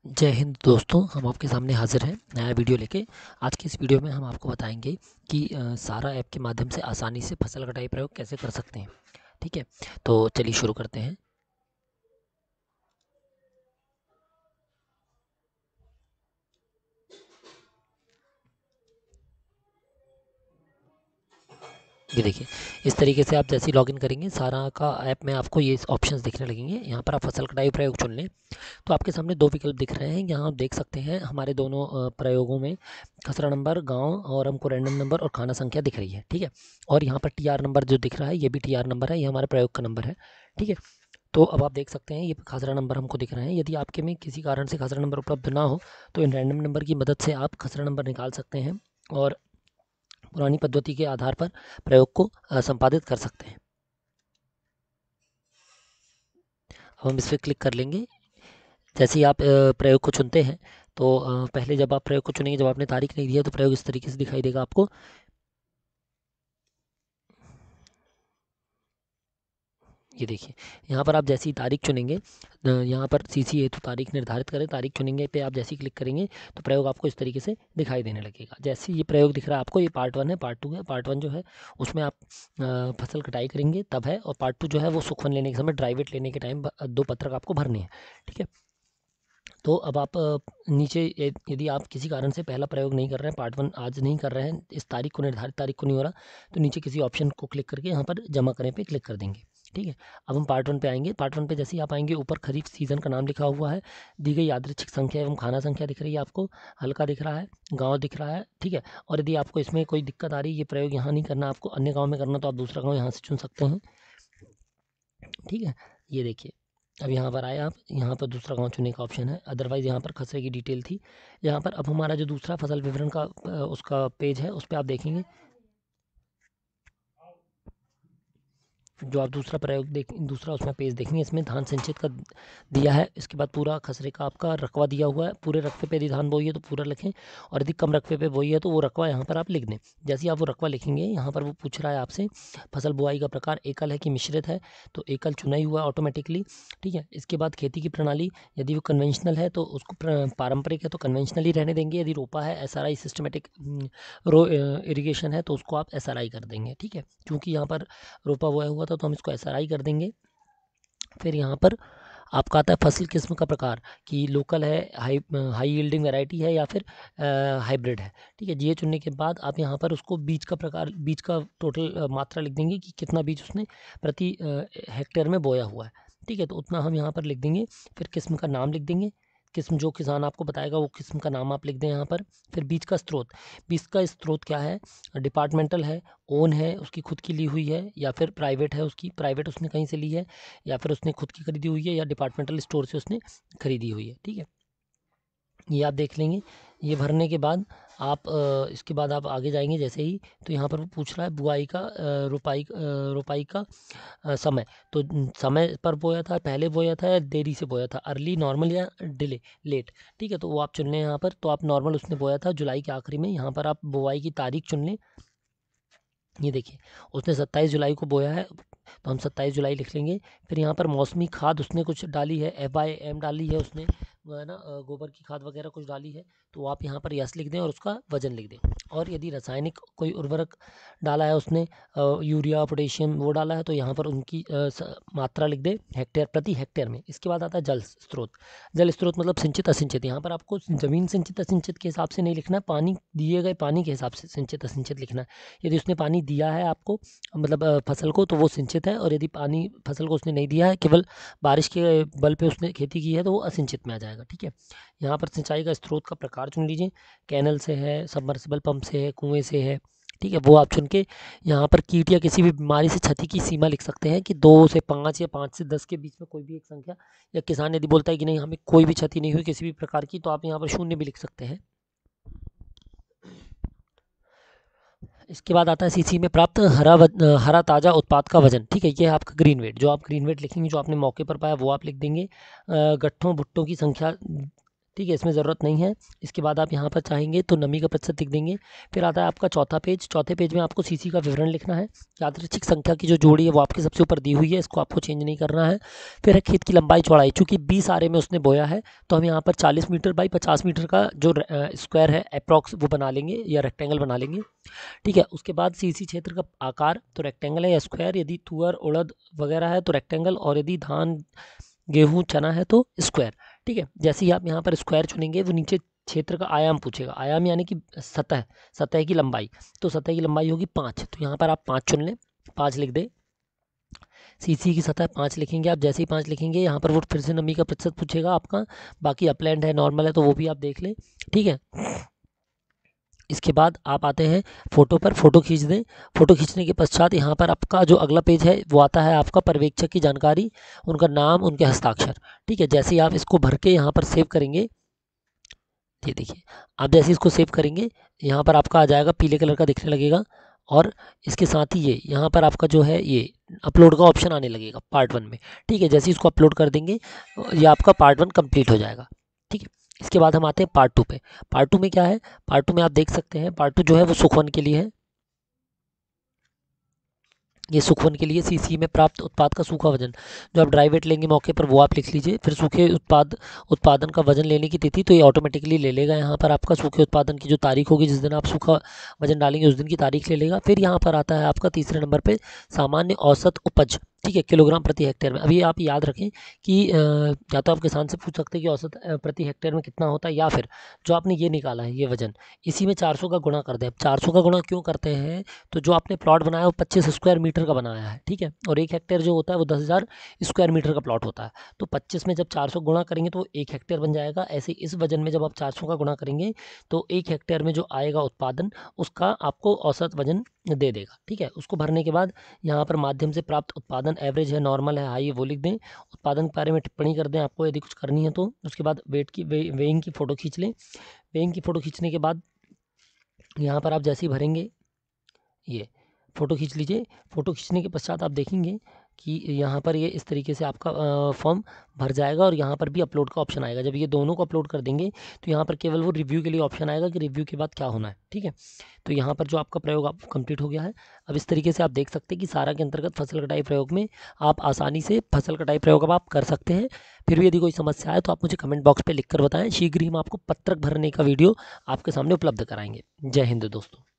जय हिंद दोस्तों, हम आपके सामने हाजिर हैं नया वीडियो लेके। आज की इस वीडियो में हम आपको बताएंगे कि सारा ऐप के माध्यम से आसानी से फसल कटाई प्रयोग कैसे कर सकते हैं। ठीक है, तो चलिए शुरू करते हैं। ये देखिए, इस तरीके से आप जैसे ही लॉगिन करेंगे सारा का ऐप में आपको ये ऑप्शंस दिखने लगेंगे। यहाँ पर आप फसल कटाई प्रयोग चुन लें तो आपके सामने दो विकल्प दिख रहे हैं। यहाँ आप देख सकते हैं हमारे दोनों प्रयोगों में खसरा नंबर, गांव और हमको रैंडम नंबर और खाना संख्या दिख रही है। ठीक है, और यहाँ पर टीआर नंबर जो दिख रहा है ये भी टीआर नंबर है, ये हमारे प्रयोग का नंबर है। ठीक है, तो अब आप देख सकते हैं ये खसरा नंबर हमको दिख रहे हैं। यदि आपके में किसी कारण से खसरा नंबर उपलब्ध ना हो तो इन रैंडम नंबर की मदद से आप खसरा नंबर निकाल सकते हैं और पुरानी पद्धति के आधार पर प्रयोग को संपादित कर सकते हैं। अब हम इस पर क्लिक कर लेंगे। जैसे ही आप प्रयोग को चुनते हैं तो पहले जब आप प्रयोग को चुनेंगे, जब आपने तारीख नहीं दी है तो प्रयोग इस तरीके से दिखाई देगा आपको। ये देखिए, यहाँ पर आप जैसी ही तारीख चुनेंगे, यहाँ पर सीसी हेतु तारीख निर्धारित करें, तारीख चुनेंगे पे आप जैसे ही क्लिक करेंगे तो प्रयोग आपको इस तरीके से दिखाई देने लगेगा। जैसे ये प्रयोग दिख रहा है आपको, ये पार्ट 1 है, पार्ट 2 है। पार्ट 1 जो है उसमें आप फसल कटाई करेंगे तब है, और पार्ट 2 जो है वो सुखवन लेने के समय, ड्राई वेट लेने के टाइम 2 पत्रक आपको भरने हैं। ठीक है, तो अब आप नीचे यदि आप किसी कारण से पहला प्रयोग नहीं कर रहे हैं, पार्ट 1 आज नहीं कर रहे हैं, इस तारीख को, निर्धारित तारीख को नहीं हो रहा, तो नीचे किसी ऑप्शन को क्लिक करके यहाँ पर जमा करें पे क्लिक कर देंगे। ठीक है, अब हम पार्ट 1 पे आएंगे। पार्ट 1 पे जैसे ही आप आएंगे, ऊपर खरीफ सीजन का नाम लिखा हुआ है, दी गई यादृच्छिक संख्या एवं खाना संख्या दिख रही है आपको, हल्का दिख रहा है, गाँव दिख रहा है। ठीक है, और यदि आपको इसमें कोई दिक्कत आ रही है, ये प्रयोग यहाँ नहीं करना, आपको अन्य गाँव में करना, तो आप दूसरा गाँव यहाँ से चुन सकते हैं। ठीक है, ये देखिए, अब यहाँ पर आए आप, यहाँ पर दूसरा गांव चुनने का ऑप्शन है। अदरवाइज़ यहाँ पर खसरे की डिटेल थी। यहाँ पर अब हमारा जो दूसरा फसल विवरण का उसका पेज है, उस पर आप देखेंगे, जो आप दूसरा प्रयोग दूसरा उसमें पेज देखेंगे, इसमें धान सिंचित का दिया है। इसके बाद पूरा खसरे का आपका रकबा दिया हुआ है। पूरे रकबे पे यदि धान बोई है तो पूरा लिखें, और यदि कम रकबे पे बोई है तो वो रकबा यहाँ पर आप लिख दें। जैसे ही आप वो रकबा लिखेंगे, यहाँ पर वो पूछ रहा है आपसे फसल बुआई का प्रकार एकल है कि मिश्रित है, तो एकल चुना ही हुआ ऑटोमेटिकली। ठीक है, इसके बाद खेती की प्रणाली, यदि वो कन्वेंशनल है तो उसको पारंपरिक है तो कन्वेंशनल ही रहने देंगे। यदि रोपा है, SRI सिस्टमेटिक रो इरिगेशन है, तो उसको आप SRI कर देंगे। ठीक है, क्योंकि यहाँ पर रोपा बोया हुआ था तो हम इसको SRI कर देंगे। फिर यहाँ पर आपका आता है फसल किस्म का प्रकार, कि लोकल है, हाई यील्डिंग वैरायटी है, या फिर हाइब्रिड है। ठीक है, ये चुनने के बाद आप यहाँ पर उसको बीज का प्रकार, बीज का टोटल मात्रा लिख देंगे कि कितना बीज उसने प्रति हेक्टेयर में बोया हुआ है। ठीक है, तो उतना हम यहाँ पर लिख देंगे। फिर किस्म का नाम लिख देंगे, किस्म जो किसान आपको बताएगा वो किस्म का नाम आप लिख दें यहाँ पर। फिर बीज का स्रोत, बीज का स्रोत क्या है, डिपार्टमेंटल है, ओन है, उसकी खुद की ली हुई है, या फिर प्राइवेट है, उसकी प्राइवेट उसने कहीं से ली है, या फिर उसने खुद की खरीदी हुई है, या डिपार्टमेंटल स्टोर से उसने खरीदी हुई है। ठीक है, ये आप देख लेंगे। ये भरने के बाद आप इसके बाद आप आगे जाएंगे जैसे ही, तो यहाँ पर वो पूछ रहा है बुआई का रोपाई का समय। तो समय पर बोया था, पहले बोया था, या देरी से बोया था, अर्ली, नॉर्मल या डिले, लेट। ठीक है, तो वो आप चुन लें यहाँ पर। तो आप नॉर्मल उसने बोया था जुलाई के आखिरी में, यहाँ पर आप बुआई की तारीख चुन लें। ये देखिए, उसने 27 जुलाई को बोया है, तो हम 27 जुलाई लिख लेंगे। फिर यहाँ पर मौसमी खाद उसने कुछ डाली है, FIM डाली है उसने, वो है ना, गोबर की खाद वगैरह कुछ डाली है, तो आप यहाँ पर यस लिख दें और उसका वजन लिख दें। और यदि रासायनिक कोई उर्वरक डाला है उसने, यूरिया, पोटेशियम वो डाला है, तो यहाँ पर उनकी मात्रा लिख दें हेक्टेयर, प्रति हेक्टेयर में। इसके बाद आता है जल स्रोत। जल स्रोत मतलब सिंचित असिंचित। यहाँ पर आपको ज़मीन सिंचित असिंचित के हिसाब से नहीं लिखना है, पानी दिए गए पानी के हिसाब से सिंचित असिंचित लिखना है। यदि उसने पानी दिया है आपको, मतलब फसल को, तो वो सिंचित है, और यदि पानी फसल को उसने नहीं दिया है, केवल बारिश के बल पे उसने खेती की है, तो वो असिंचित में आ जाएगा। ठीक है, यहाँ पर सिंचाई का स्रोत का प्रकार चुन लीजिए, कैनल से है, सबमर्सिबल पंप से है, कुएं से है। ठीक है, वो आप चुन के यहाँ पर कीट या किसी भी बीमारी से क्षति की सीमा लिख सकते हैं, कि 2 से 5 या 5 से 10 के बीच में कोई भी एक संख्या। या किसान यदि बोलता है कि नहीं हमें कोई भी क्षति नहीं हुई किसी भी प्रकार की, तो आप यहाँ पर 0 भी लिख सकते हैं। इसके बाद आता है सीसी में प्राप्त हरा ताज़ा उत्पाद का वजन। ठीक है, ये है आपका ग्रीन वेट। जो आप ग्रीन वेट लिखेंगे, जो आपने मौके पर पाया वो आप लिख देंगे। गट्ठों भुट्टों की संख्या ठीक है, इसमें ज़रूरत नहीं है। इसके बाद आप यहाँ पर चाहेंगे तो नमी का प्रतिशत लिख देंगे। फिर आता है आपका चौथा पेज। चौथे पेज में आपको सीसी का विवरण लिखना है। यादृच्छिक संख्या की जो जोड़ी है वो आपके सबसे ऊपर दी हुई है, इसको आपको चेंज नहीं करना है। फिर है खेत की लंबाई चौड़ाई, चूँकि 20 आरे में उसने बोया है तो हम यहाँ पर 40 मीटर बाई 50 मीटर का जो स्क्वायर है अप्रॉक्स वो बना लेंगे या रेक्टेंगल बना लेंगे। ठीक है, उसके बाद सीसी क्षेत्र का आकार तो रेक्टेंगल है या स्क्वायर, यदि तुअर उड़द वगैरह है तो रेक्टेंगल, और यदि धान गेहूँ चना है तो स्क्वायर। ठीक है, जैसे ही आप यहाँ पर स्क्वायर चुनेंगे वो नीचे क्षेत्र का आयाम पूछेगा। आयाम यानी कि सतह, सतह की लंबाई, तो सतह की लंबाई होगी 5, तो यहाँ पर आप 5 चुन लें, 5 लिख दें। सीसी की सतह 5 लिखेंगे आप। जैसे ही 5 लिखेंगे यहाँ पर वो फिर से नमी का प्रतिशत पूछेगा आपका। बाकी अपलैंड है, नॉर्मल है, तो वो भी आप देख लें। ठीक है, इसके बाद आप आते हैं फ़ोटो पर, फ़ोटो खींच दें। फ़ोटो खींचने के पश्चात यहाँ पर आपका जो अगला पेज है वो आता है आपका पर्यवेक्षक की जानकारी, उनका नाम, उनके हस्ताक्षर। ठीक है, जैसे ही आप इसको भर के यहाँ पर सेव करेंगे, ये देखिए, आप जैसे ही इसको सेव करेंगे यहाँ पर आपका आ जाएगा, पीले कलर का दिखने लगेगा। और इसके साथ ही ये यहाँ पर आपका जो है ये अपलोड का ऑप्शन आने लगेगा पार्ट 1 में। ठीक है, जैसे ही इसको अपलोड कर देंगे ये आपका पार्ट 1 कंप्लीट हो जाएगा। ठीक है, इसके बाद हम आते हैं पार्ट 2 पे। पार्ट 2 में क्या है, पार्ट 2 में आप देख सकते हैं, पार्ट 2 जो है वो सुख 1 के लिए है। ये सुख 1 के लिए सीसी में प्राप्त उत्पाद का सूखा वजन, जो आप ड्राई वेट लेंगे मौके पर वो आप लिख लीजिए। फिर सूखे उत्पादन का वजन लेने की तिथि, तो ये ऑटोमेटिकली ले लेगा यहाँ पर आपका सूखे उत्पादन की जो तारीख होगी, जिस दिन आप सूखा वजन डालेंगे उस दिन की तारीख ले लेगा। फिर यहाँ पर आता है आपका तीसरे नंबर पे सामान्य औसत उपज। ठीक है, किलोग्राम प्रति हेक्टेयर में। अभी आप याद रखें कि या तो आप किसान से पूछ सकते हैं कि औसत प्रति हेक्टेयर में कितना होता है, या फिर जो आपने ये निकाला है ये वजन, इसी में 400 का गुणा कर दें। अब 400 का गुणा क्यों करते हैं, तो जो आपने प्लॉट बनाया वो 25 स्क्वायर मीटर का बनाया है। ठीक है, और 1 हेक्टेयर जो होता है वो 10,000 स्क्वायर मीटर का प्लॉट होता है। तो 25 में जब 400 गुणा करेंगे तो 1 हेक्टेयर बन जाएगा। ऐसे इस वजन में जब आप 400 का गुणा करेंगे तो 1 हेक्टेयर में जो आएगा उत्पादन, उसका आपको औसत वजन दे देगा। ठीक है, उसको भरने के बाद यहाँ पर माध्यम से प्राप्त उत्पादन, एवरेज है, नॉर्मल है, हाई है, वो लिख दें। उत्पादन के बारे में टिप्पणी कर दें आपको यदि कुछ करनी है तो। उसके बाद वेट की वेइंग की फ़ोटो खींच लें। वेइंग की फ़ोटो खींचने के बाद यहाँ पर आप जैसे ही भरेंगे, ये फ़ोटो खींच लीजिए। फ़ोटो खींचने के पश्चात आप देखेंगे कि यहाँ पर ये इस तरीके से आपका फॉर्म भर जाएगा, और यहाँ पर भी अपलोड का ऑप्शन आएगा। जब ये दोनों को अपलोड कर देंगे तो यहाँ पर केवल वो रिव्यू के लिए ऑप्शन आएगा कि रिव्यू के बाद क्या होना है। ठीक है, तो यहाँ पर जो आपका प्रयोग आप कंप्लीट हो गया है। अब इस तरीके से आप देख सकते हैं कि सारा के अंतर्गत फसल कटाई प्रयोग में आप आसानी से फसल कटाई प्रयोग अब आप कर सकते हैं। फिर भी यदि कोई समस्या है तो आप मुझे कमेंट बॉक्स पर लिख कर बताएँ। शीघ्र ही हम आपको पत्रक भरने का वीडियो आपके सामने उपलब्ध कराएंगे। जय हिंद दोस्तों।